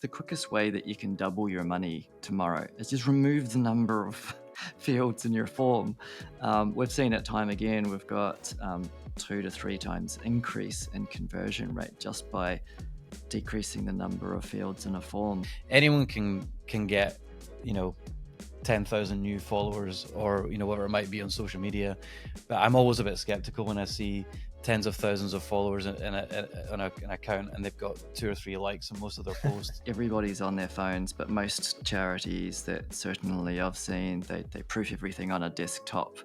the quickest way that you can double your money tomorrow is just remove the number of fields in your form. We've seen it time again. We've got 2 to 3 times increase in conversion rate just by decreasing the number of fields in a form. Anyone can get, 10,000 new followers or whatever it might be on social media, but I'm always a bit skeptical when I see tens of thousands of followers in an account and they've got 2 or 3 likes on most of their posts. Everybody's on their phones, but most charities that certainly I've seen, they proof everything on a desktop.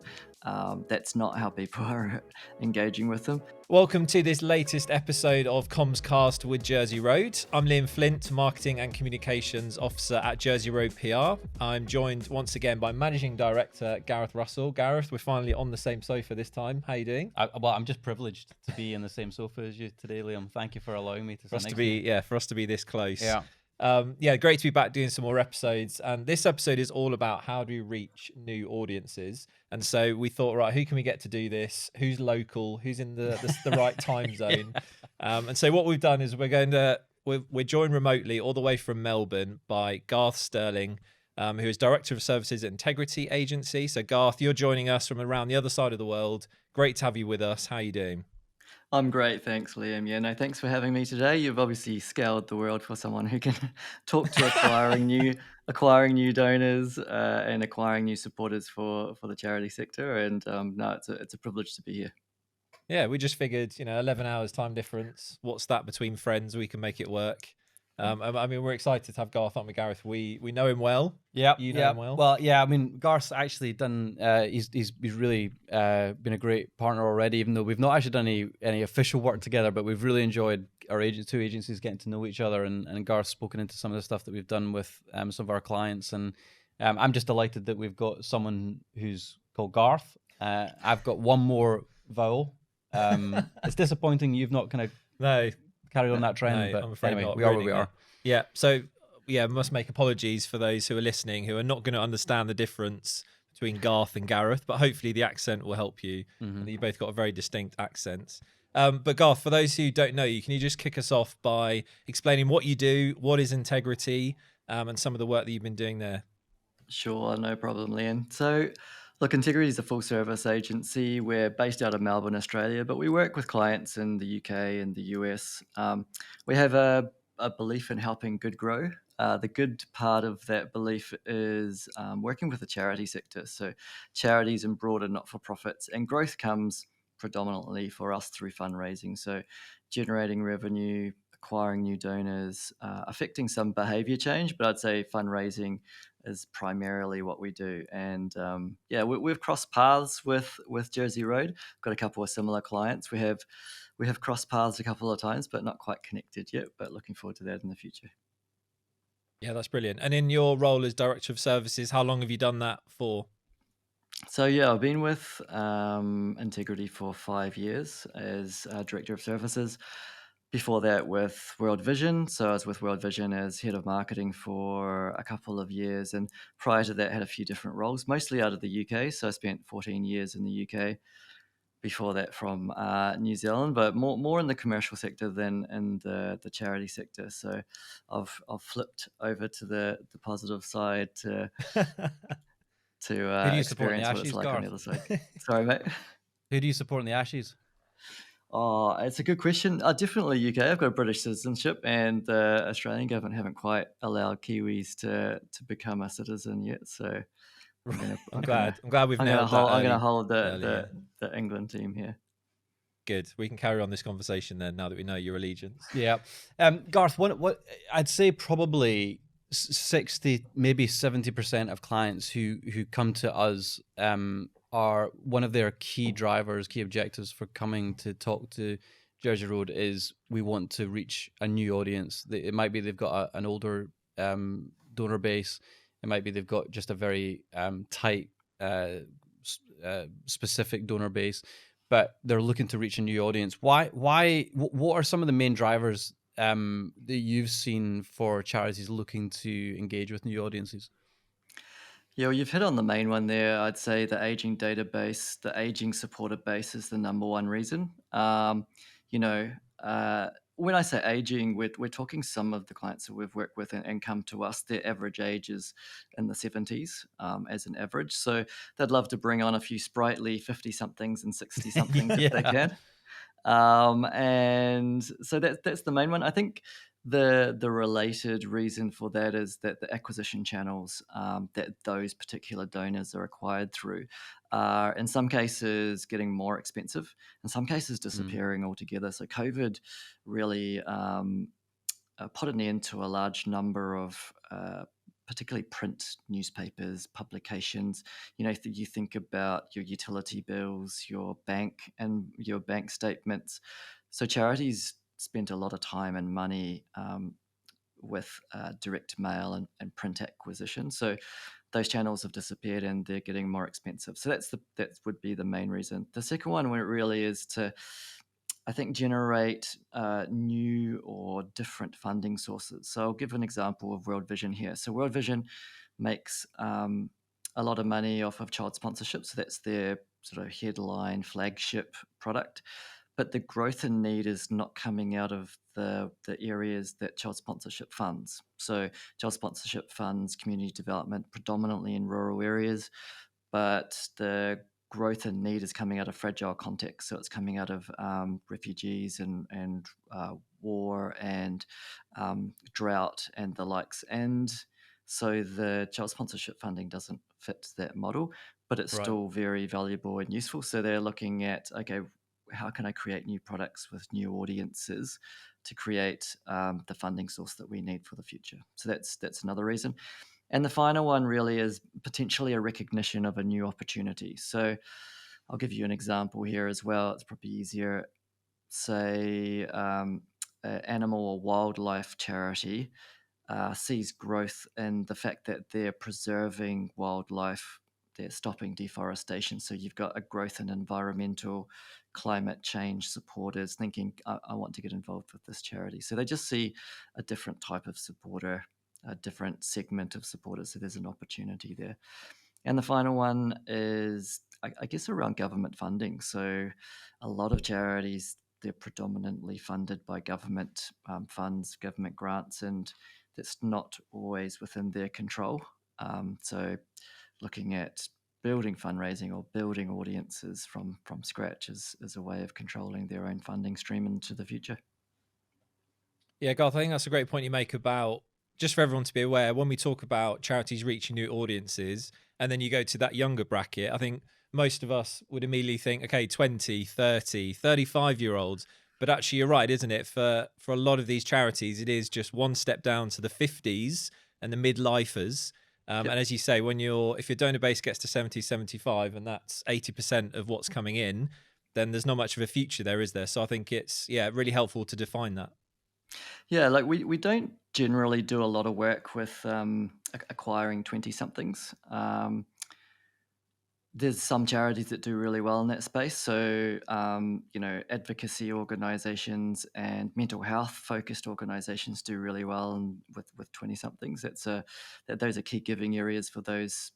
That's not how people are engaging with them. Welcome to this latest episode of CommsCast with Jersey Road. I'm Liam Flint, Marketing and Communications Officer at Jersey Road PR. I'm joined once again by Managing Director Gareth Russell. Gareth, we're finally on the same sofa this time. How are you doing? I'm just privileged to be in the same sofa as you today, Liam. Thank you for allowing me to. For us to be this close. Yeah. Great to be back doing some more episodes. And this episode is all about how do we reach new audiences. And so we thought, right, who can we get to do this? Who's local? Who's in the right time zone? And so what we've done is we're joined remotely all the way from Melbourne by Garth Stirling, who is Director of Services at Ntegrity Agency. So Garth, you're joining us from around the other side of the world. Great to have you with us. How are you doing? I'm great, thanks, Liam. Yeah, no, thanks for having me today. You've obviously scoured the world for someone who can talk to acquiring new donors and acquiring new supporters for the charity sector. And no, it's a privilege to be here. Yeah, we just figured, 11 hours time difference. What's that between friends? We can make it work. I mean, we're excited to have Garth on with Gareth. We know him well. Yeah, you know him well. Well, yeah. I mean, Garth's actually done. He's really been a great partner already. Even though we've not actually done any official work together, but we've really enjoyed our two agencies getting to know each other. And Garth's spoken into some of the stuff that we've done with some of our clients. And I'm just delighted that we've got someone who's called Garth. I've got one more vowel. It's disappointing you've not kind of carried on that trend, but I'm afraid anyway, we are where we are. Yeah, so must make apologies for those who are listening who are not going to understand the difference between Garth and Gareth, but hopefully the accent will help you. Mm-hmm. You both got a very distinct accents. But Garth, for those who don't know you, can you just kick us off by explaining what you do, what is Ntegrity, and some of the work that you've been doing there? Sure, no problem, Liam. So, look, Ntegrity is a full-service agency. We're based out of Melbourne, Australia, but we work with clients in the UK and the US. We have a belief in helping good grow. The good part of that belief is working with the charity sector, so charities and broader not-for-profits. And growth comes predominantly for us through fundraising, so generating revenue, acquiring new donors, affecting some behaviour change, but I'd say fundraising is primarily what we do. And we've crossed paths with Jersey Road. Got a couple of similar clients. We have crossed paths a couple of times, but not quite connected yet, but looking forward to that in the future. Yeah, that's brilliant. And in your role as Director of Services, how long have you done that for? So yeah, I've been with Ntegrity for 5 years as Director of Services. Before that with World Vision. So I was with World Vision as head of marketing for a couple of years. And prior to that, had a few different roles, mostly out of the UK. So I spent 14 years in the UK. Before that from New Zealand, but more in the commercial sector than in the charity sector. So I've flipped over to the positive side to experience what it's like on the other side. Sorry, mate. Who do you support in the Ashes? Oh, it's a good question. Definitely UK. I've got a British citizenship, and the Australian government haven't quite allowed Kiwis to become a citizen yet. So I'm glad we've nailed that. I'm going to hold the England team here. Good. We can carry on this conversation then. Now that we know your allegiance. Yeah, Garth. What I'd say probably 60, maybe 70% of clients who come to us are one of their key drivers, key objectives for coming to talk to Jersey Road is we want to reach a new audience. It might be they've got an older donor base. It might be they've got just a very tight, specific donor base, but they're looking to reach a new audience. Why? What are some of the main drivers that you've seen for charities looking to engage with new audiences? Yeah, well, you've hit on the main one there. I'd say the aging database, the aging supporter base is the number one reason. when I say aging, we're talking some of the clients that we've worked with and come to us, their average age is in the 70s as an average. So they'd love to bring on a few sprightly 50 somethings and 60 somethings if they Yeah. can. And so that's the main one. I think the related reason for that is that the acquisition channels that those particular donors are acquired through are in some cases getting more expensive, in some cases Mm. disappearing altogether. So COVID really put an end to a large number of particularly print newspapers, publications. You think about your utility bills, your bank and your bank statements. So charities spent a lot of time and money with direct mail and print acquisition. So those channels have disappeared and they're getting more expensive. So that would be the main reason. The second one, when it really is to, I think, generate new or different funding sources. So I'll give an example of World Vision here. So World Vision makes a lot of money off of child sponsorship. So that's their sort of headline flagship product. But the growth in need is not coming out of the areas that child sponsorship funds. So child sponsorship funds community development predominantly in rural areas, but the growth and need is coming out of fragile contexts. So it's coming out of refugees and war and drought and the likes. And so the child sponsorship funding doesn't fit that model, but it's Right. still very valuable and useful. So they're looking at, okay, how can I create new products with new audiences to create the funding source that we need for the future? So that's another reason. And the final one really is potentially a recognition of a new opportunity. So I'll give you an example here as well. It's probably easier. Say, an animal or wildlife charity sees growth in the fact that they're preserving wildlife, they're stopping deforestation. So you've got a growth in environmental climate change supporters thinking, I want to get involved with this charity. So they just see a different type of supporter, a different segment of supporters. So there's an opportunity there. And the final one is, I guess, around government funding. So a lot of charities, they're predominantly funded by government funds, government grants, and that's not always within their control. So looking at building fundraising or building audiences from scratch is a way of controlling their own funding stream into the future. Yeah, Garth, I think that's a great point you make about, just for everyone to be aware, when we talk about charities reaching new audiences, and then you go to that younger bracket, I think most of us would immediately think, okay, 20, 30, 35-year-olds. But actually, you're right, isn't it? For a lot of these charities, it is just one step down to the 50s and the midlifers. Yep. And as you say, if your donor base gets to 70, 75, and that's 80% of what's coming in, then there's not much of a future there, is there? So I think it's, really helpful to define that. Yeah, like we don't generally do a lot of work with acquiring 20 somethings. There's some charities that do really well in that space. So, advocacy organizations and mental health focused organizations do really well with 20 somethings. Those are key giving areas for those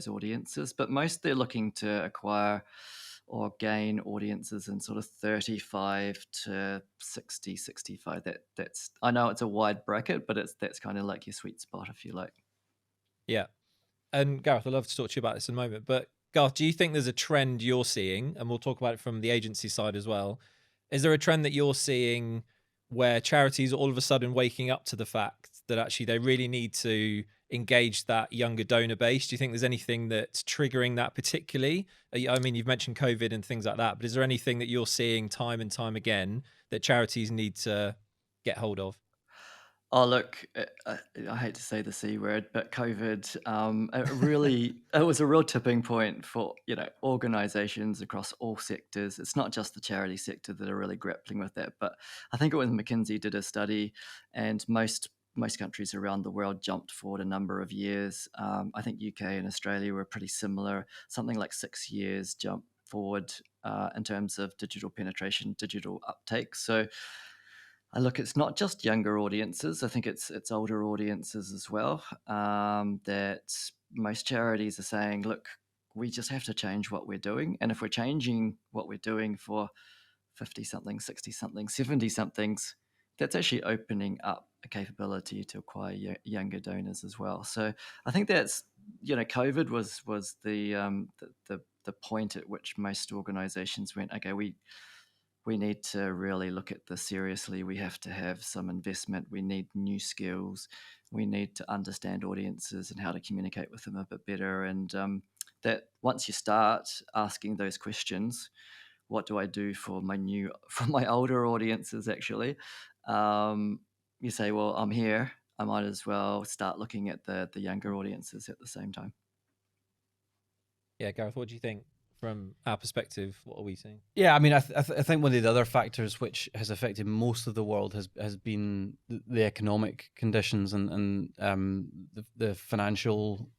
audiences. But most they're looking to acquire or gain audiences in sort of 35 to 60, 65. That's, I know it's a wide bracket, but that's kind of like your sweet spot, if you like. Yeah. And Gareth, I'd love to talk to you about this in a moment. But Gareth, do you think there's a trend you're seeing, and we'll talk about it from the agency side as well? Is there a trend that you're seeing where charities are all of a sudden waking up to the fact that actually they really need to engage that younger donor base? Do you think there's anything that's triggering that particularly? I mean, you've mentioned COVID and things like that, but is there anything that you're seeing time and time again that charities need to get hold of? Oh, look, I hate to say the C word, but COVID, it was a real tipping point for, organizations across all sectors. It's not just the charity sector that are really grappling with that, but I think it was McKinsey did a study, and most countries around the world jumped forward a number of years. I think UK and Australia were pretty similar, something like 6 years jump forward in terms of digital penetration, digital uptake. So I look, it's not just younger audiences. I think it's older audiences as well. That most charities are saying, look, we just have to change what we're doing, and if we're changing what we're doing for 50 something, 60 something, 70 somethings, that's actually opening up a capability to acquire younger donors as well. So I think that's, COVID was the point at which most organizations went, okay, we need to really look at this seriously. We have to have some investment. We need new skills. We need to understand audiences and how to communicate with them a bit better. And that once you start asking those questions, what do I do for for my older audiences? Actually, um, you say, well, I'm here. I might as well start looking at the younger audiences at the same time. Yeah, Gareth, what do you think from our perspective? What are we seeing? Yeah, I mean, I think one of the other factors which has affected most of the world has been the economic conditions and the financial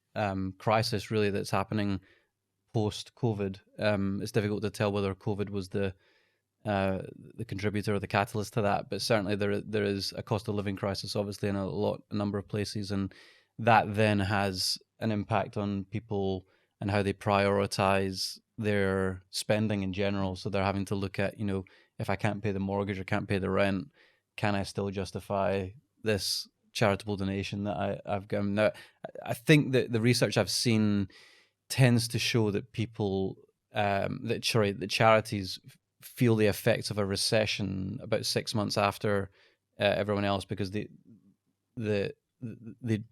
crisis really that's happening post COVID. It's difficult to tell whether COVID was the contributor or the catalyst to that, but certainly there is a cost of living crisis, obviously, in a number of places, and that then has an impact on people and how they prioritize their spending in general. So they're having to look at, if I can't pay the mortgage or can't pay the rent, can I still justify this charitable donation that I've given? Now, I think that the research I've seen tends to show that that charities feel the effects of a recession about 6 months after everyone else, because the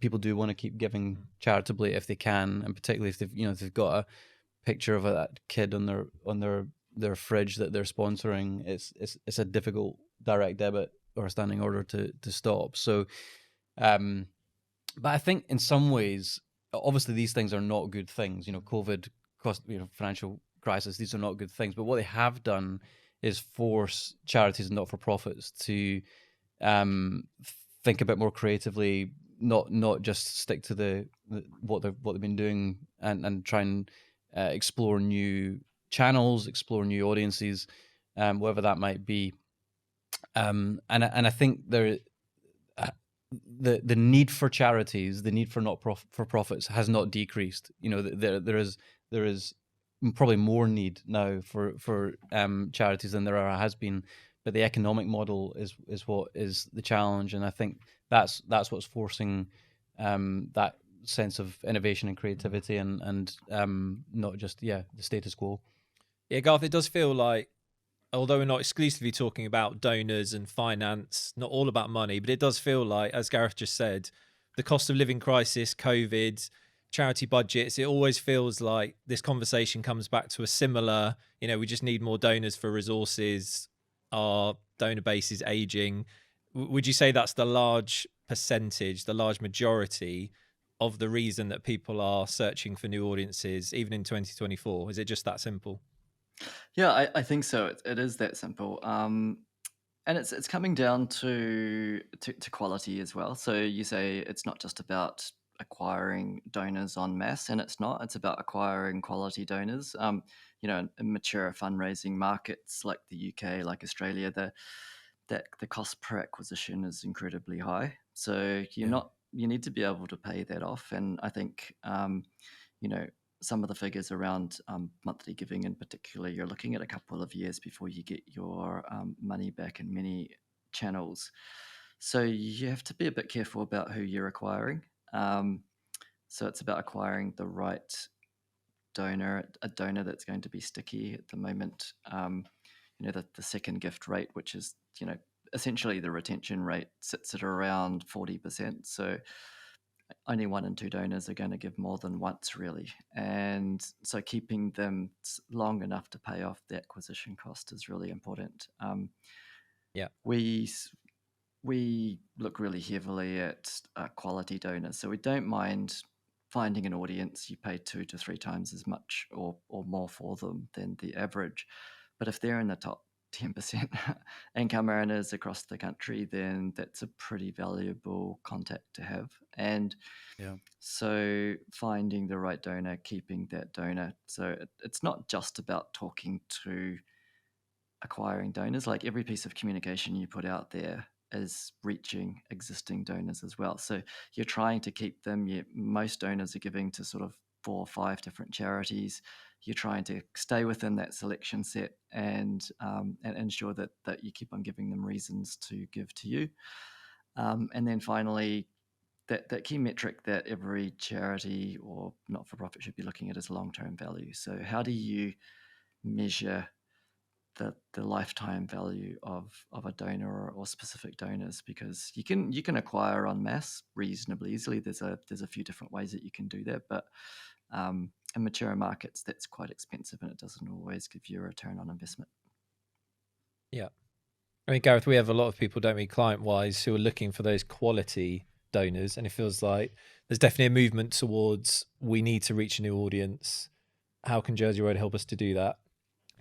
people do want to keep giving charitably if they can, and particularly if they've got a picture of that kid on their fridge that they're sponsoring. It's a difficult direct debit or a standing order to stop. So, but I think in some ways, obviously these things are not good things. COVID, cost, financial crisis. These are not good things. But what they have done is force charities and not-for-profits to think a bit more creatively, not just stick to what they've been doing, and try and explore new channels, explore new audiences, whatever that might be. And I think the need for charities, the need for for profits has not decreased. There is probably more need now for charities than there has been, but the economic model is what is the challenge, and I think that's what's forcing that sense of innovation and creativity, and not just the status quo. Yeah, Garth, it does feel like, although we're not exclusively talking about donors and finance, not all about money, but it does feel like, as Gareth just said, the cost of living crisis, COVID, charity budgets, it always feels like this conversation comes back to a similar, we just need more donors for resources. Our donor base is aging. Would you say that's the large percentage, the large majority of the reason that people are searching for new audiences, even in 2024? Is it just that simple? Yeah, I think so. It is that simple. And it's coming down to quality as well. So you say it's not just about acquiring donors en masse, and it's not. It's about acquiring quality donors. In mature fundraising markets like the UK, like Australia, the cost per acquisition is incredibly high. So you need to be able to pay that off. And I think some of the figures around monthly giving in particular, you're looking at a couple of years before you get your money back in many channels. So you have to be a bit careful about who you're acquiring. So it's about acquiring the right donor, a donor that's going to be sticky. At the moment, the second gift rate, which is, essentially the retention rate, sits at around 40%. So only 1 in 2 donors are going to give more than once, really. And so keeping them long enough to pay off the acquisition cost is really important. Yeah. We look really heavily at quality donors. So we don't mind finding an audience you pay 2 to 3 times as much or more for them than the average. But if they're in the top 10% income earners across the country, then that's a pretty valuable contact to have. And so finding the right donor, keeping that donor. So it's not just about talking to acquiring donors. Like every piece of communication you put out there is reaching existing donors as well. So you're trying to keep them. Most donors are giving to sort of 4 or 5 different charities. You're trying to stay within that selection set and ensure that you keep on giving them reasons to give to you. And then finally, that key metric that every charity or not-for-profit should be looking at is long-term value. So how do you measure the lifetime value of a donor or specific donors? Because you can acquire en masse reasonably easily. There's a few different ways that you can do that, but in mature markets, that's quite expensive, and it doesn't always give you a return on investment. Yeah. I mean, Gareth, we have a lot of people, don't we, client-wise, who are looking for those quality donors, and it feels like there's definitely a movement towards we need to reach a new audience. How can Jersey Road help us to do that?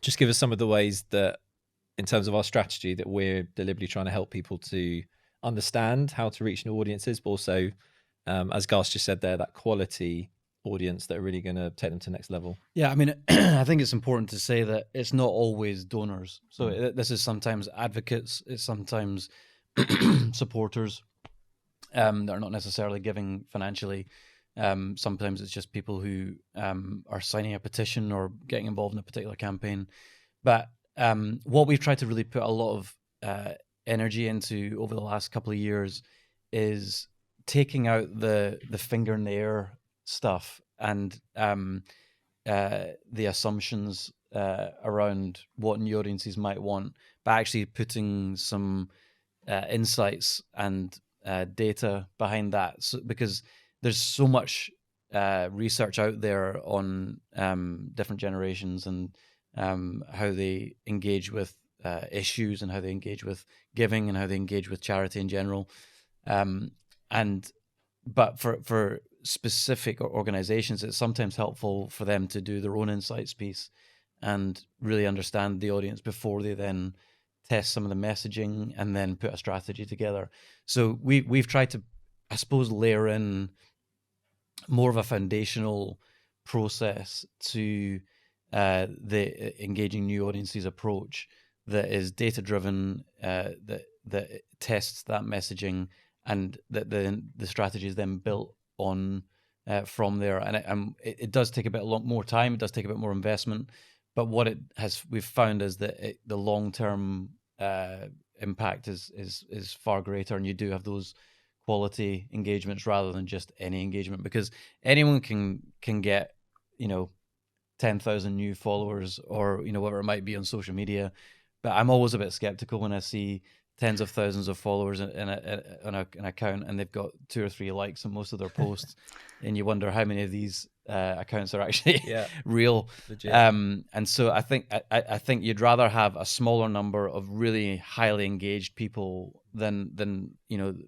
Just give us some of the ways that, in terms of our strategy, that we're deliberately trying to help people to understand how to reach new audiences, but also, as Garth just said there, that quality audience that are really going to take them to the next level. Yeah, I mean, I think it's important to say that it's not always donors. So this is sometimes advocates, it's sometimes supporters that are not necessarily giving financially. Sometimes it's just people who are signing a petition or getting involved in a particular campaign. But what we've tried to really put a lot of energy into over the last couple of years is taking out the finger in the air stuff and the assumptions around what new audiences might want, but actually putting some insights and data behind that. So, because there's so much research out there on different generations and how they engage with issues and how they engage with giving and how they engage with charity in general. But for specific organizations, it's sometimes helpful for them to do their own insights piece and really understand the audience before they then test some of the messaging and then put a strategy together. So we've tried to, I suppose, layer in more of a foundational process to the engaging new audiences approach that is data driven, that tests that messaging, and that the strategy is then built on from there. And it does take a bit more time. It does take a bit more investment. But what we've found is that the long term impact is far greater, and you do have those quality engagements rather than just any engagement, because anyone can get 10,000 new followers or whatever it might be on social media. But I'm always a bit skeptical when I see tens of thousands of followers in an account and they've got 2 or 3 likes on most of their posts, and you wonder how many of these accounts are actually real. Legit. And so I think you'd rather have a smaller number of really highly engaged people than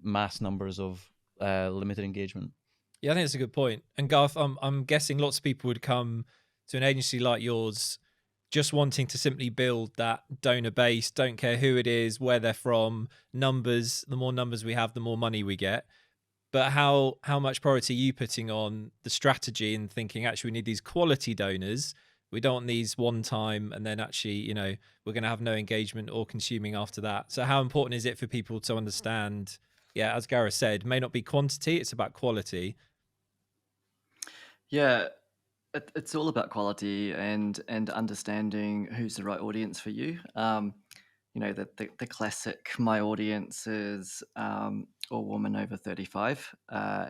mass numbers of limited engagement. Yeah, I think that's a good point. And Garth, I'm guessing lots of people would come to an agency like yours just wanting to simply build that donor base, don't care who it is, where they're from, numbers. The more numbers we have, the more money we get. But how much priority are you putting on the strategy and thinking, actually, we need these quality donors. We don't want these one time and then actually, we're going to have no engagement or consuming after that. So how important is it for people to understand, as Gareth said, it may not be quantity, it's about quality. Yeah, it's all about quality and understanding who's the right audience for you. The classic my audience is a woman over 35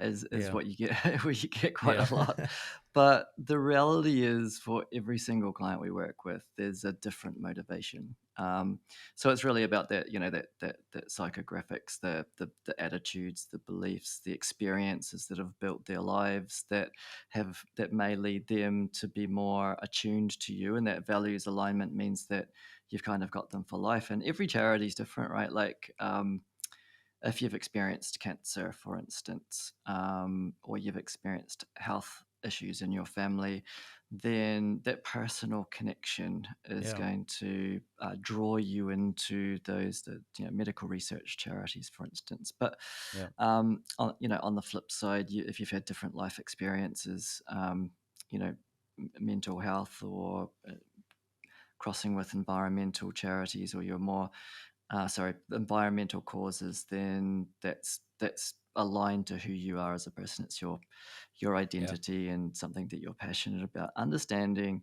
is what you get where you get quite a lot. But the reality is, for every single client we work with, there's a different motivation. So it's really about that, that psychographics, the attitudes, the beliefs, the experiences that have built their lives that may lead them to be more attuned to you, and that values alignment means that you've kind of got them for life. And every charity is different, right? Like if you've experienced cancer, for instance, or you've experienced health issues in your family, then that personal connection is going to draw you into those medical research charities, for instance. But on the flip side, if you've had different life experiences, mental health or crossing with environmental charities, or you're more environmental causes, then that's aligned to who you are as a person. It's your identity and something that you're passionate about. Understanding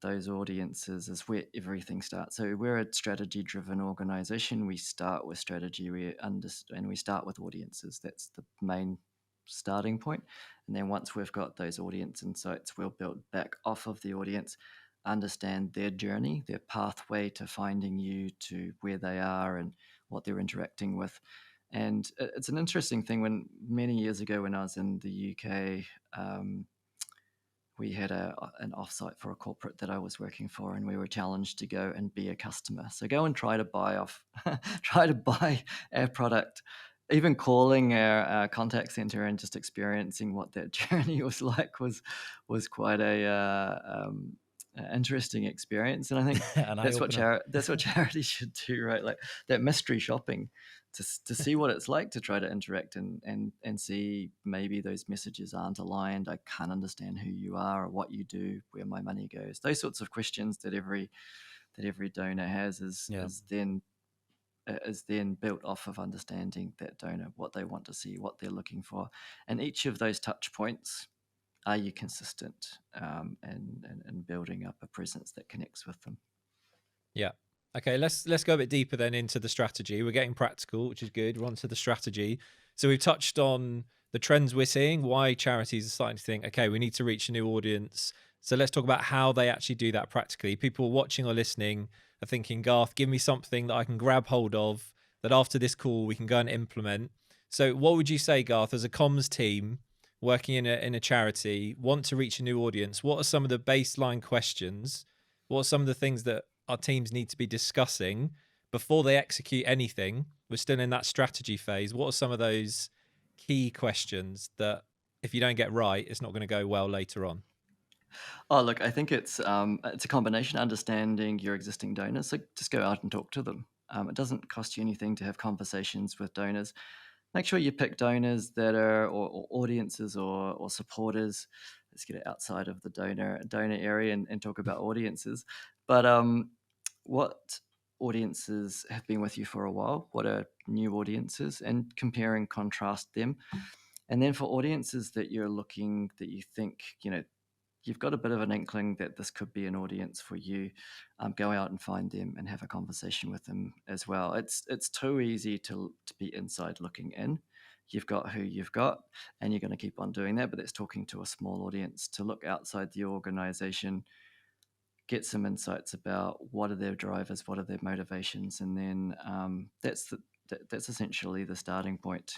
those audiences is where everything starts. So we're a strategy-driven organization. We start with strategy, and we start with audiences. That's the main starting point. And then once we've got those audience insights, we'll build back off of the audience, understand their journey, their pathway to finding you, to where they are and what they're interacting with. And it's an interesting thing. When many years ago, when I was in the UK, we had an offsite for a corporate that I was working for, and we were challenged to go and be a customer. So go and try to try to buy our product. Even calling our contact center and just experiencing what that journey was like was quite a interesting experience. And I think An eye-opener. that's what charities should do, right? Like that mystery shopping, to see what it's like to try to interact and see maybe those messages aren't aligned. I can't understand who you are or what you do, where my money goes. Those sorts of questions that every donor has is then built off of understanding that donor, what they want to see, what they're looking for, and each of those touch points. Are you consistent and building up a presence that connects with them? Yeah. Okay, let's go a bit deeper then into the strategy. We're getting practical, which is good. We're on to the strategy. So we've touched on the trends we're seeing, why charities are starting to think, okay, we need to reach a new audience. So let's talk about how they actually do that practically. People watching or listening are thinking, Garth, give me something that I can grab hold of, that after this call we can go and implement. So what would you say, Garth, as a comms team working in a charity, want to reach a new audience? What are some of the baseline questions? What are some of the things that our teams need to be discussing before they execute anything? We're still in that strategy phase. What are some of those key questions that if you don't get right, it's not going to go well later on? Oh, look, I think it's a combination. Understanding your existing donors, so just go out and talk to them. It doesn't cost you anything to have conversations with donors. Make sure you pick donors that are or audiences or supporters. Let's get it outside of the donor area and talk about audiences. But what audiences have been with you for a while? What are new audiences? And compare and contrast them. And then for audiences that you think, you've got a bit of an inkling that this could be an audience for you, go out and find them and have a conversation with them as well. It's too easy to be inside looking in. You've got who you've got, and you're going to keep on doing that. But it's talking to a small audience, to look outside the organization, get some insights about what are their drivers, what are their motivations, and then that's essentially the starting point.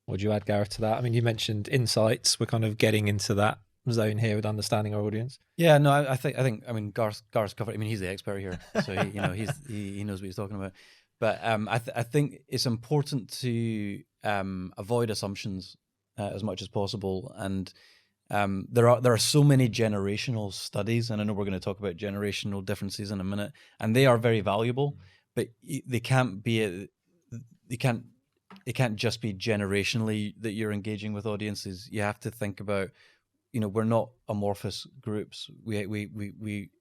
What do you add, Gareth, to that? I mean, you mentioned insights. We're kind of getting into that zone here with understanding our audience. Yeah, no, I mean, Garth's covered. I mean, he's the expert here, so he knows what he's talking about. But I think it's important to avoid assumptions as much as possible. And there are so many generational studies, and I know we're going to talk about generational differences in a minute, and they are very valuable, but they can't be it can't just be generationally that you're engaging with audiences. You have to think about, we're not amorphous groups. We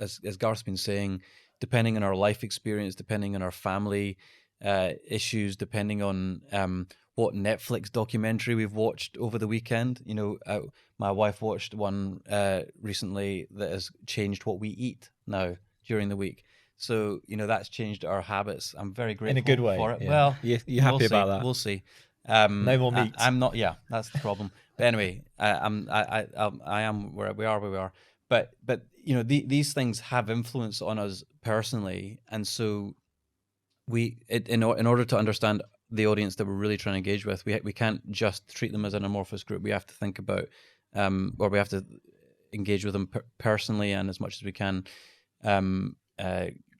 as Garth's been saying, depending on our life experience, depending on our family issues, depending on what Netflix documentary we've watched over the weekend. My wife watched one recently that has changed what we eat now during the week. So, that's changed our habits. I'm very grateful in a good way for it. Yeah. Well, you're happy about that. We'll see. No more meat. I'm not. Yeah, that's the problem. But anyway, I am where we are. But these things have influence on us personally, and so in order to understand the audience that we're really trying to engage with, we can't just treat them as an amorphous group. We have to think about, or we have to engage with them personally and as much as we can.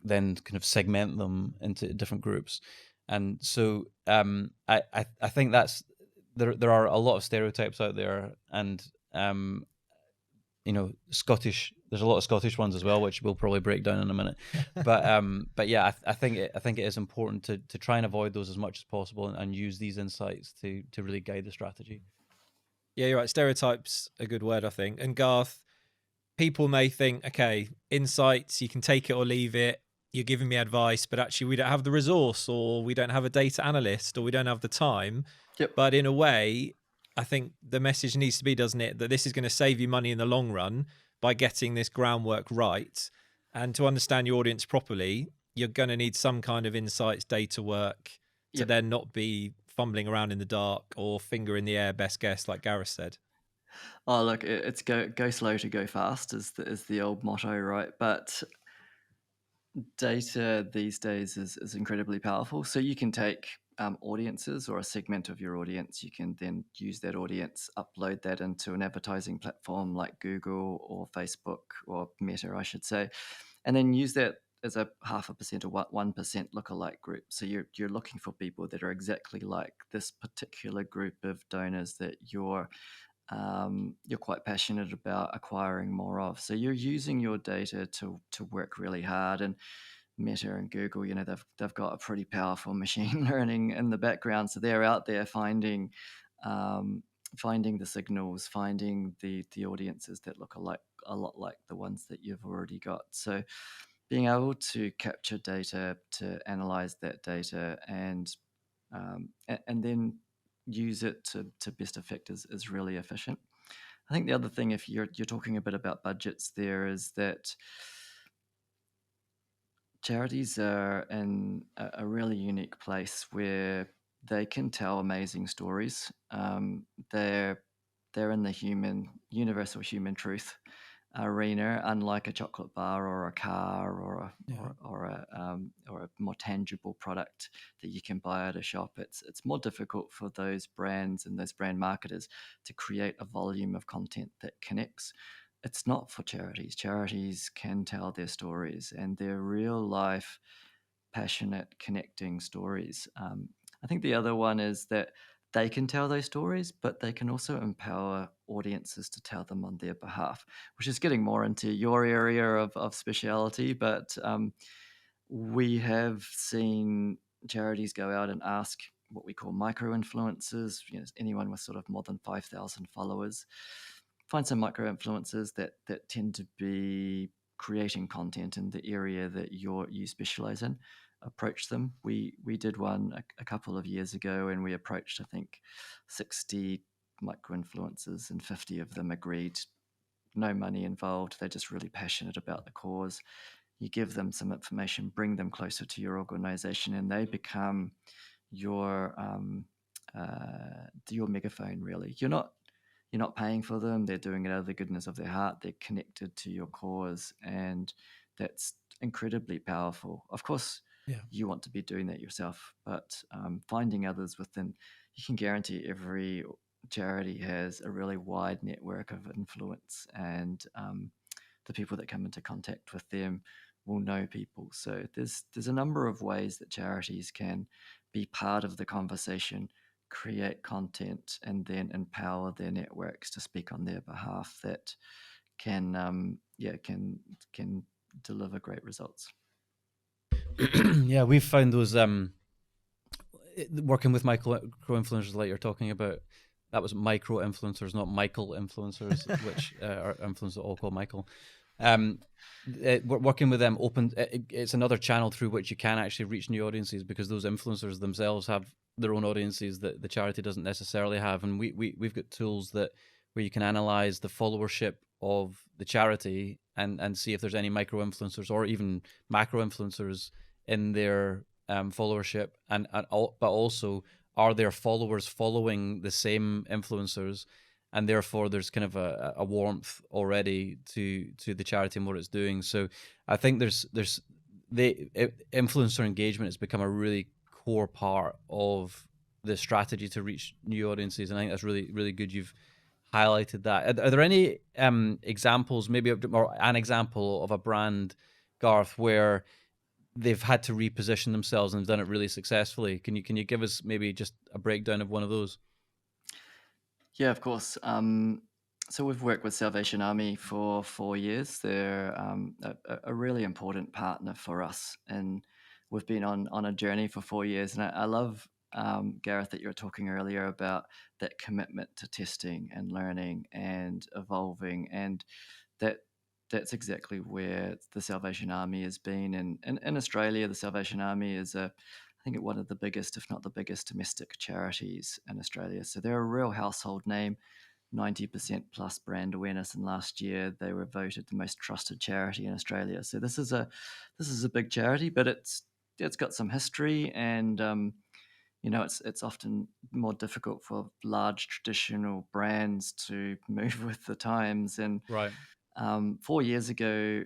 Then kind of segment them into different groups. And so I think that's there are a lot of stereotypes out there, and Scottish. There's a lot of Scottish ones as well, which we'll probably break down in a minute. But yeah, I think it is important to try and avoid those as much as possible, and use these insights to really guide the strategy. Yeah, you're right. Stereotypes a good word, I think. And Garth, people may think, okay, insights, you can take it or leave it. you're giving me advice, but actually we don't have the resource, or we don't have a data analyst, or we don't have the time. Yep. But in a way, I think the message needs to be, doesn't it, that this is going to save you money in the long run by getting this groundwork right. And to understand your audience properly, you're going to need some kind of insights data work to Yep. then not be fumbling around in the dark or finger in the air, best guess, like Gareth said. Oh, look, it's go slow to go fast is the old motto, right? But data these days is incredibly powerful. So you can take audiences or a segment of your audience. You can then use that audience, upload that into an advertising platform like Google or Facebook or Meta, I should say, and then use that as a 0.5% or 1% lookalike group. So you're looking for people that are exactly like this particular group of donors that you're quite passionate about acquiring more of. So you're using your data to work really hard. And Meta and Google, they've got a pretty powerful machine learning in the background, so they're out there finding the signals, finding the audiences that look a lot like the ones that you've already got. So being able to capture data, to analyze that data, and then use it to best effect is really efficient. I think the other thing, if you're talking a bit about budgets, there is that charities are in a really unique place where they can tell amazing stories. They're in the universal human truth arena, unlike a chocolate bar or a car or a more tangible product that you can buy at a shop. It's more difficult for those brands and those brand marketers to create a volume of content that connects. It's not for charities. Charities can tell their stories, and they're real life, passionate, connecting stories. I think the other one is that they can tell those stories, but they can also empower audiences to tell them on their behalf, which is getting more into your area of speciality. But we have seen charities go out and ask what we call micro influencers, anyone with sort of more than 5,000 followers. Find some micro influencers that tend to be creating content in the area that you specialize in. Approach them. We did one a couple of years ago, and we approached, I think, 60 micro influencers, and 50 of them agreed. No money involved. They're just really passionate about the cause. You give them some information, bring them closer to your organization, and they become your your megaphone. Really, you're not paying for them. They're doing it out of the goodness of their heart. They're connected to your cause, and that's incredibly powerful. Of course, Yeah. you want to be doing that yourself, but finding others within, you can guarantee every charity has a really wide network of influence, and the people that come into contact with them will know people. So there's a number of ways that charities can be part of the conversation, create content, and then empower their networks to speak on their behalf. That can deliver great results. Yeah, we've found those working with micro influencers like you're talking about. That was micro influencers, not Michael influencers, which are influencers all called Michael. Working with them it's another channel through which you can actually reach new audiences, because those influencers themselves have their own audiences that the charity doesn't necessarily have, and we've got tools where you can analyze the followership of the charity and see if there's any micro influencers or even macro influencers in their followership, but also, are their followers following the same influencers, and therefore there's kind of a warmth already to the charity and what it's doing. So I think there's the influencer engagement has become a really core part of the strategy to reach new audiences, and I think that's really, really good you've highlighted that. Are there any examples, maybe or an example of a brand, Garth, where they've had to reposition themselves and done it really successfully? Can you give us maybe just a breakdown of one of those? Yeah, of course. So we've worked with Salvation Army for 4 years. They're a really important partner for us, and we've been on a journey for 4 years. And I love, Gareth, that you were talking earlier about that commitment to testing and learning and evolving, and that that's exactly where the Salvation Army has been. And in Australia, the Salvation Army is I think one of the biggest, if not the biggest, domestic charities in Australia. So they're a real household name, 90% plus brand awareness. And last year they were voted the most trusted charity in Australia. So this is a big charity, but it's got some history, and it's often more difficult for large traditional brands to move with the times. And Right. 4 years ago,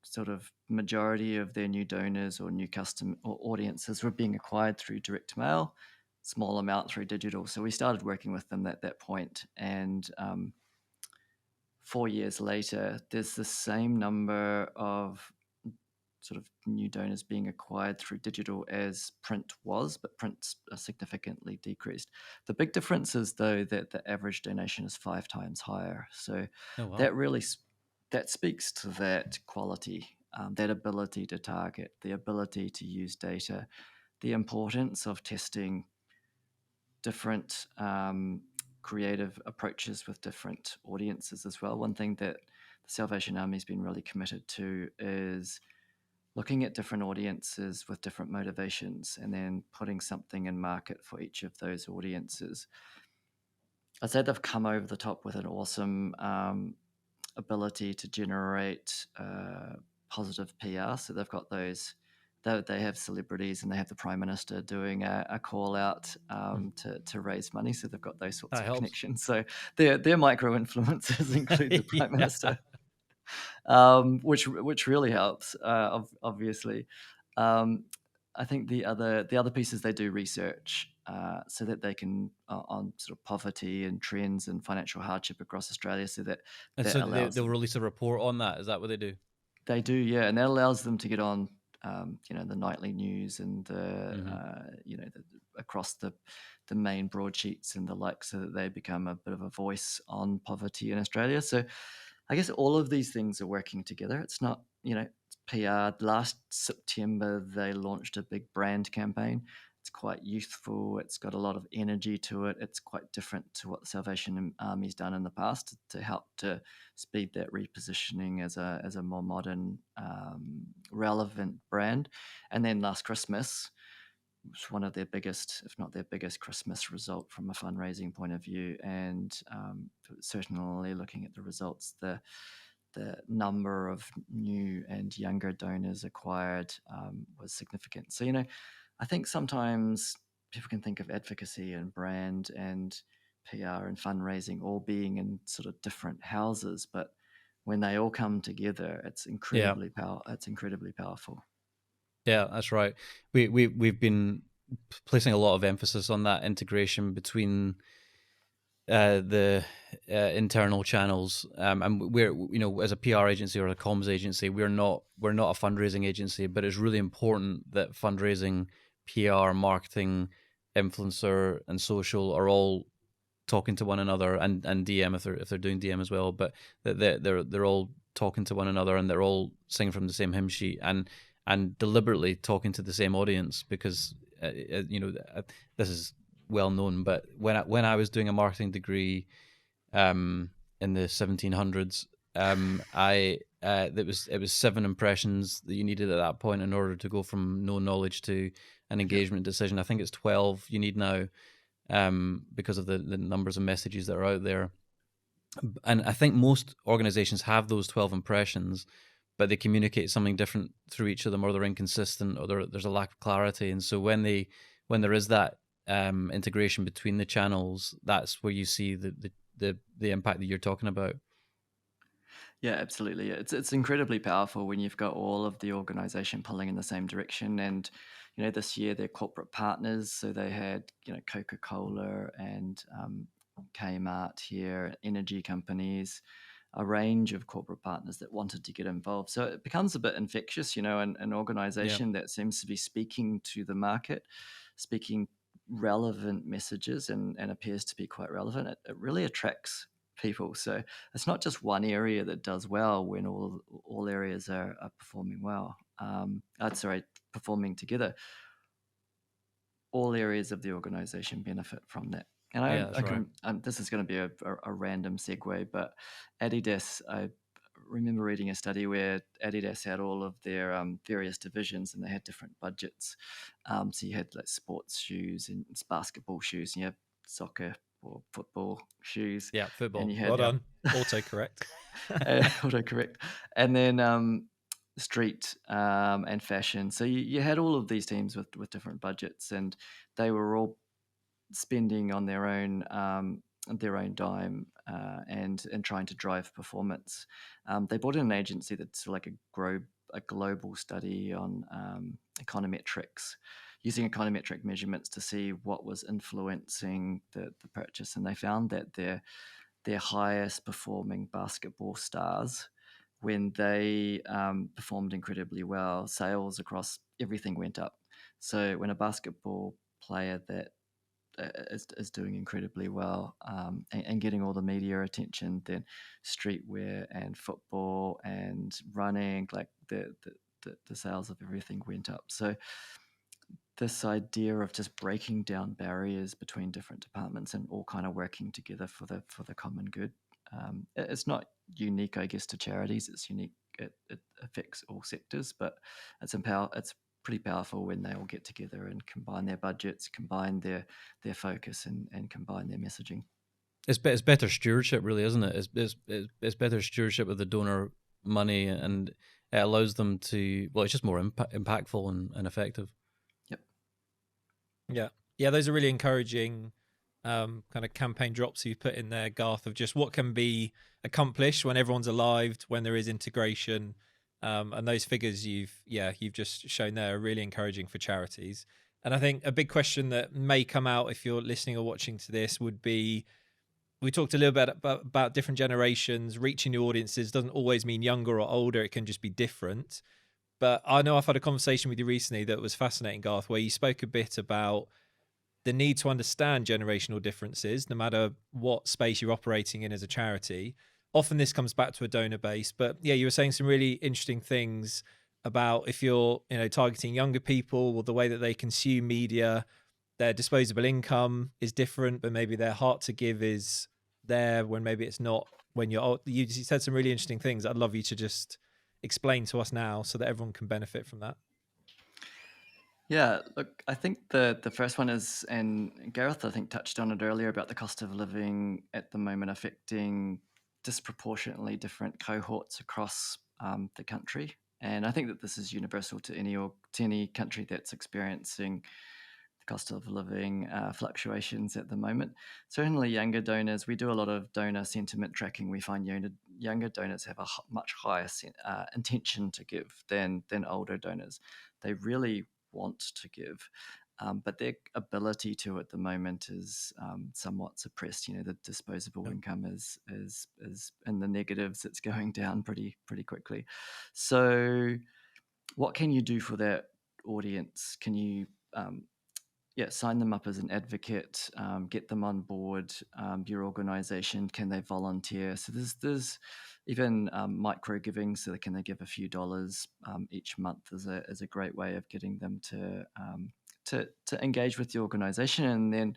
sort of majority of their new donors or new custom or audiences were being acquired through direct mail, small amount through digital. So we started working with them at that point, and 4 years later, there's the same number of sort of new donors being acquired through digital as print was, but print's significantly decreased. The big difference is, though, that the average donation is 5 times higher. So Oh wow. that really that speaks to that quality, that ability to target, the ability to use data, the importance of testing different creative approaches with different audiences as well. One thing that the Salvation Army has been really committed to is looking at different audiences with different motivations and then putting something in market for each of those audiences. I'd say they've come over the top with an awesome ability to generate positive PR. So they've got those. They have celebrities and they have the Prime Minister doing a call out to raise money. So they've got those sorts That of helps. connections. So their micro influencers include the Prime Yeah. Minister, which really helps, obviously. Um, I think the other piece is they do research so that they can on sort of poverty and trends and financial hardship across Australia, so that And that so allows they'll them. release a report on that. Is that what they do? They do, yeah, and that allows them to get on, the nightly news and Hmm. across the main broadsheets and the like, so that they become a bit of a voice on poverty in Australia. So I guess all of these things are working together. It's not, it's PR. Last September, they launched a big brand campaign. It's quite youthful. It's got a lot of energy to it. It's quite different to what the Salvation Army's done in the past to help to speed that repositioning as a more modern, relevant brand. And then last Christmas was one of their biggest, if not their biggest, Christmas result from a fundraising point of view. And certainly looking at the results, the number of new and younger donors acquired was significant. So, I think sometimes people can think of advocacy and brand and PR and fundraising all being in sort of different houses, but when they all come together, Yeah. it's incredibly powerful. Yeah, that's right. We've been placing a lot of emphasis on that integration between the internal channels, and we're, as a PR agency or a comms agency, we're not a fundraising agency, but it's really important that fundraising, PR, marketing, influencer, and social are all talking to one another, and DM if they're doing DM as well, but that they're all talking to one another, and they're all singing from the same hymn sheet, and deliberately talking to the same audience, because this is well known. But when I was doing a marketing degree in the 1700s, I it was 7 impressions that you needed at that point in order to go from no knowledge to an Yeah. engagement decision. I think it's 12 you need now, because of the numbers of messages that are out there. And I think most organizations have those 12 impressions, but they communicate something different through each of them, or they're inconsistent, or there's a lack of clarity. And so when there is that integration between the channels, that's where you see the impact that you're talking about. Yeah, absolutely. It's incredibly powerful when you've got all of the organization pulling in the same direction. And this year they're corporate partners, so they had Coca-Cola and Kmart here, energy companies, a range of corporate partners that wanted to get involved. So it becomes a bit infectious, an Yeah. organization that seems to be speaking to the market, speaking relevant messages, and appears to be quite relevant. It really attracts people. So it's not just one area that does well when all areas are performing well. Performing together. All areas of the organization benefit from that. And Yeah, that's I right. can, this is going to be a random segue, but Adidas, I remember reading a study where Adidas had all of their various divisions and they had different budgets. So you had like sports shoes and basketball shoes, and you have soccer or football shoes, Yeah, and football. you Well had done. Autocorrect. autocorrect, and then street and fashion. So you had all of these teams with different budgets, and they were all spending on their own dime and trying to drive performance. They brought in an agency that's like a global study on econometrics, using econometric measurements to see what was influencing the purchase, and they found that their highest performing basketball stars, when they performed incredibly well, sales across everything went up. So when a basketball player that is doing incredibly well and getting all the media attention, then streetwear and football and running, like the sales of everything went up. So this idea of just breaking down barriers between different departments and all kind of working together for the common good. It's not unique, I guess, to charities. It's unique. It affects all sectors, but it's pretty powerful when they all get together and combine their budgets, combine their focus, and combine their messaging. It's better stewardship, really, isn't it? It's better stewardship of the donor money, and it allows them to, well, it's just more impactful and effective. Yep. Yeah. Yeah, those are really encouraging kind of campaign drops you put in there, Garth, of just what can be accomplished when everyone's alive, when there is integration. And those figures you've just shown there are really encouraging for charities. And I think a big question that may come out if you're listening or watching to this would be, we talked a little bit about different generations. Reaching new audiences doesn't always mean younger or older. It can just be different. But I know I've had a conversation with you recently that was fascinating, Garth, where you spoke a bit about the need to understand generational differences, no matter what space you're operating in as a charity. Often this comes back to a donor base, but yeah, you were saying some really interesting things about if you're, targeting younger people, or the way that they consume media, their disposable income is different, but maybe their heart to give is there when maybe it's not when you're old. You said some really interesting things. I'd love you to just explain to us now so that everyone can benefit from that. Yeah, look, I think the first one is, and Gareth, I think, touched on it earlier about the cost of living at the moment affecting disproportionately different cohorts across the country. And I think that this is universal to any country that's experiencing the cost of living fluctuations at the moment. Certainly, younger donors, we do a lot of donor sentiment tracking. We find younger donors have a much higher intention to give than older donors. They really want to give. But their ability to at the moment is somewhat suppressed. The disposable income is in the negatives. It's going down pretty quickly. So, what can you do for that audience? Can you sign them up as an advocate, get them on board your organization? Can they volunteer? So there's even micro giving. So can they give a few dollars each month is a great way of getting them to engage with the organization. And then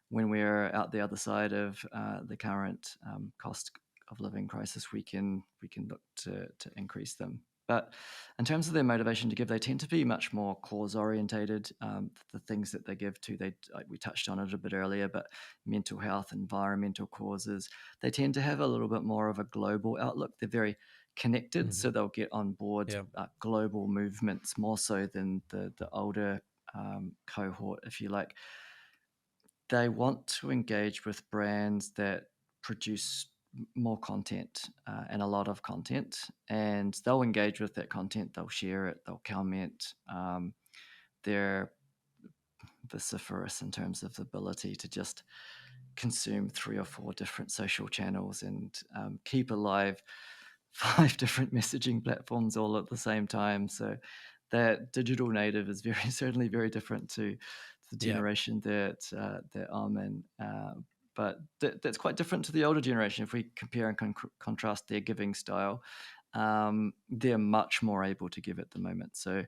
when we're out the other side of the current cost of living crisis, we can look to increase them. But in terms of their motivation to give, they tend to be much more cause orientated. The things that they give to, we touched on it a bit earlier, but mental health, environmental causes, they tend to have a little bit more of a global outlook. They're very connected, so they'll get on board global movements more so than the older cohort, if you like. They want to engage with brands that produce more content and a lot of content, and they'll engage with that content. They'll share it. They'll comment. They're vociferous in terms of the ability to just consume 3 or 4 different social channels and keep alive 5 different messaging platforms all at the same time. So that digital native is certainly very different to the generation that I'm in. But that's quite different to the older generation. If we compare and contrast their giving style, they're much more able to give at the moment. So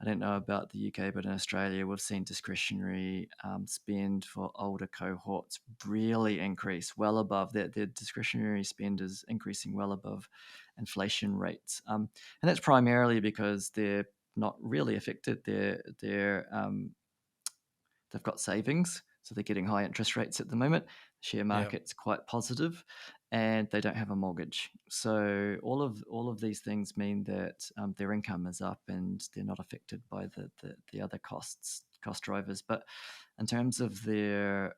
I don't know about the UK, but in Australia, we've seen discretionary spend for older cohorts really increase well above that. Their discretionary spend is increasing well above inflation rates. And that's primarily because they're not really affected. They've got savings, so they're getting high interest rates at the moment. The share market's quite positive, and they don't have a mortgage. So all of these things mean that their income is up, and they're not affected by the other cost drivers. But in terms of their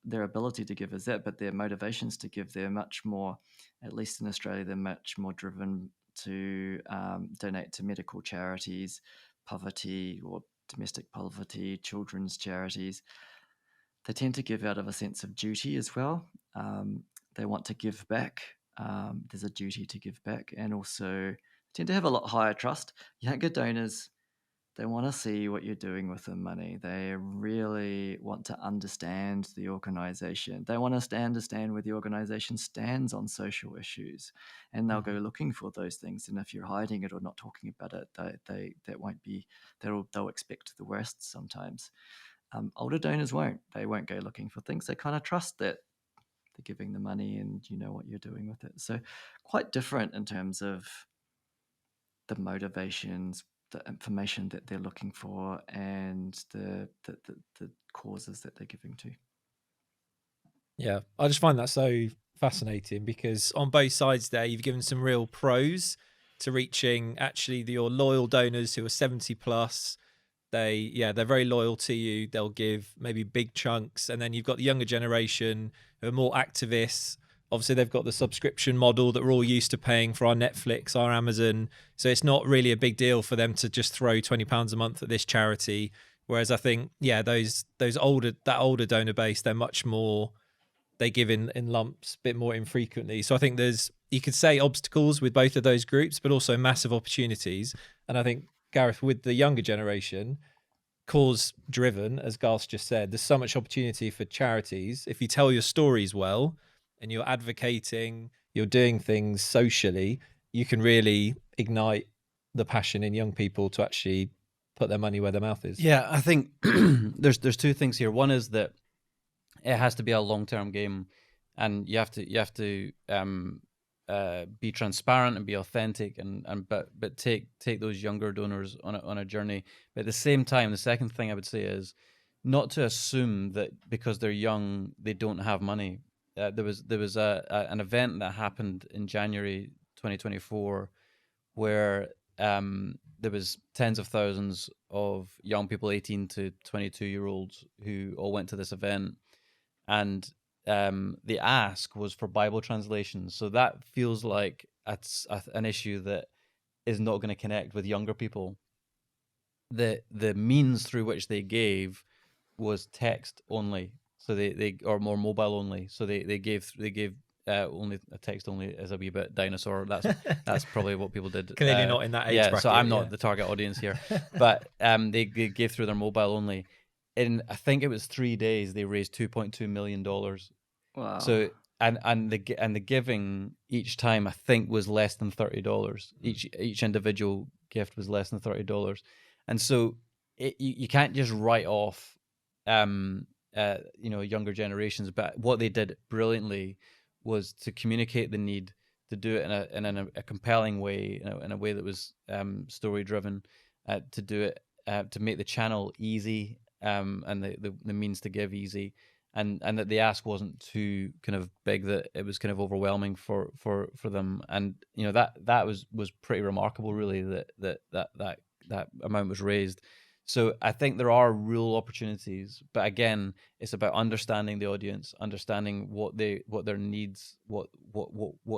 ability to give is that, but their motivations to give, they're much more, at least in Australia, they're much more driven to donate to medical charities, poverty or domestic poverty, children's charities. They tend to give out of a sense of duty as well. They want to give back. There's a duty to give back, and also tend to have a lot higher trust. Younger donors, they want to see what you're doing with the money. They really want to understand the organization. They want to understand where the organization stands on social issues, and they'll go looking for those things. And if you're hiding it or not talking about it, that won't be. They'll expect the worst sometimes. Older donors won't. They won't go looking for things. They kind of trust that they're giving the money and you know what you're doing with it. So quite different in terms of the motivations, the information that they're looking for, and the causes that they're giving to. Yeah, I just find that so fascinating because on both sides there, you've given some real pros to reaching actually your loyal donors who are 70 plus. They're very loyal to you. They'll give maybe big chunks. And then you've got the younger generation who are more activists. Obviously, they've got the subscription model that we're all used to paying for our Netflix, our Amazon. So it's not really a big deal for them to just throw £20 a month at this charity. Whereas I think, that older donor base, they're much more, they give in lumps, a bit more infrequently. So I think you could say obstacles with both of those groups, but also massive opportunities. And I think, Gareth, with the younger generation, cause driven, as Garth just said, there's so much opportunity for charities. If you tell your stories well and you're advocating, you're doing things socially, you can really ignite the passion in young people to actually put their money where their mouth is. Yeah, I think there's two things here. One is that it has to be a long-term game, and you have to be transparent and be authentic, but take those younger donors on a journey. But at the same time, the second thing I would say is not to assume that because they're young they don't have money. There was an event that happened in January 2024 where there was tens of thousands of young people, 18 to 22-year-olds, who all went to this event, and the ask was for Bible translations. So that feels like that's an issue that is not going to connect with younger people. The means through which they gave was text only, so they or more mobile only. So they gave only a text only as a wee bit dinosaur. That's probably what people did. Clearly not in that age bracket. So I'm not the target audience here, but they gave through their mobile only. In I think it was 3 days, they raised $2.2 million. Wow. So and the giving each time I think was less than $30. Each individual gift was less than $30, and so you can't just write off younger generations. But what they did brilliantly was to communicate the need, to do it in a compelling way, in a way that was story driven, to do it to make the channel easy, and the means to give easy, and that the ask wasn't too kind of big that it was kind of overwhelming for them. And that was pretty remarkable, really, that amount was raised. So I think there are real opportunities, but again, it's about understanding the audience, understanding what their needs, what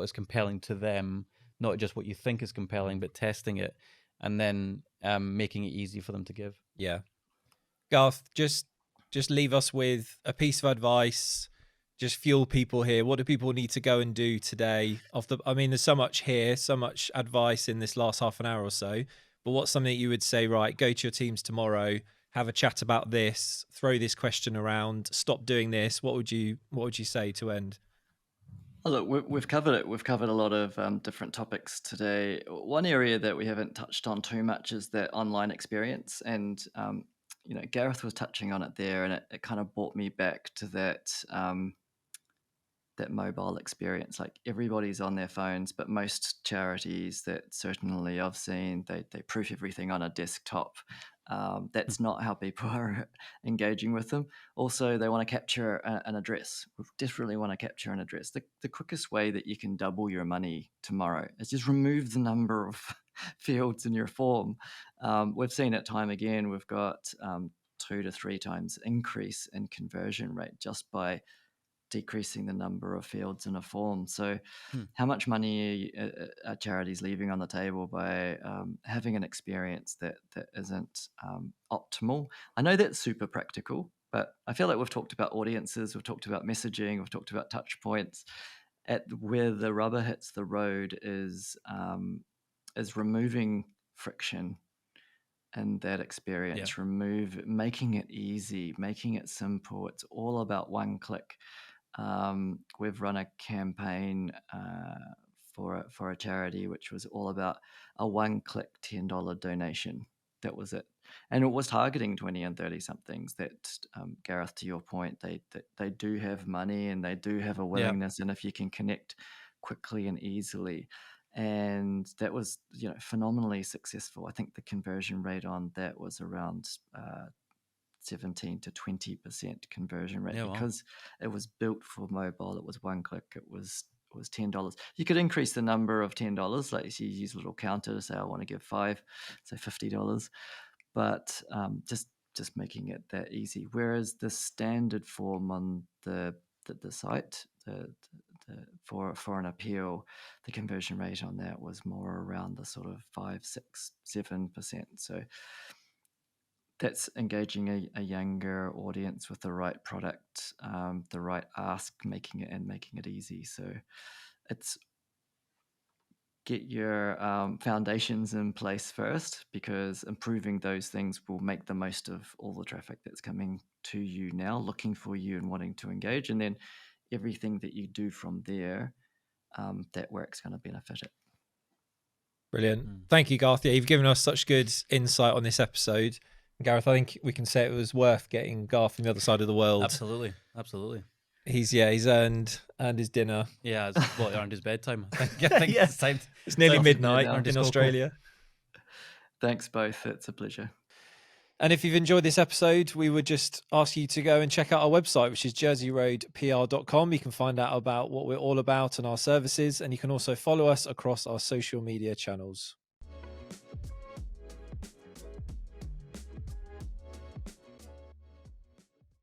is compelling to them, not just what you think is compelling, but testing it, and then making it easy for them to give. Yeah. Garth, just leave us with a piece of advice. Just fuel people here. What do people need to go and do today? There's so much here, so much advice in this last half an hour or so. But what's something you would say, right, go to your teams tomorrow, have a chat about this, throw this question around, stop doing this. What would you say to end? Oh, look, we've covered it. We've covered a lot of different topics today. One area that we haven't touched on too much is that online experience, and Gareth was touching on it there, and it kind of brought me back to that mobile experience. Like everybody's on their phones, but most charities that certainly I've seen, they proof everything on a desktop. That's not how people are engaging with them. Also, they want to capture an address. We desperately want to capture an address. The quickest way that you can double your money tomorrow is just remove the number of fields in your form. We've seen it time again. We've got 2 to 3 times increase in conversion rate just by decreasing the number of fields in a form. So, how much money are charities leaving on the table by having an experience that isn't optimal? I know that's super practical, but I feel like we've talked about audiences, we've talked about messaging, we've talked about touch points. At where the rubber hits the road is removing friction in that experience, making it easy, making it simple. It's all about one click. We've run a campaign for a charity which was all about a one-click $10 donation. That was it, and it was targeting 20 and 30 somethings. That Gareth, to your point, they do have money and they do have a willingness, and if you can connect quickly and easily, and that was phenomenally successful. I think the conversion rate on that was around 17 to 20% conversion rate because it was built for mobile. It was one click. It was $10. You could increase the number of $10, like you use a little counter to say I want to give 5, so $50. But just making it that easy. Whereas the standard form on the site, for an appeal, the conversion rate on that was more around the sort of 5, 6, 7%. So that's engaging a younger audience with the right product, the right ask, making it easy. So it's get your foundations in place first, because improving those things will make the most of all the traffic that's coming to you now, looking for you and wanting to engage. And then everything that you do from there, that work's going to benefit it. Brilliant. Thank you, Garth. Yeah, you've given us such good insight on this episode. Gareth, I think we can say it was worth getting Garth from the other side of the world. Absolutely. He's earned his dinner. Yeah, he earned his bedtime. I think it's time. It's nearly midnight in Australia. Thanks both. It's a pleasure. And if you've enjoyed this episode, we would just ask you to go and check out our website, which is jerseyroadpr.com. You can find out about what we're all about and our services, and you can also follow us across our social media channels.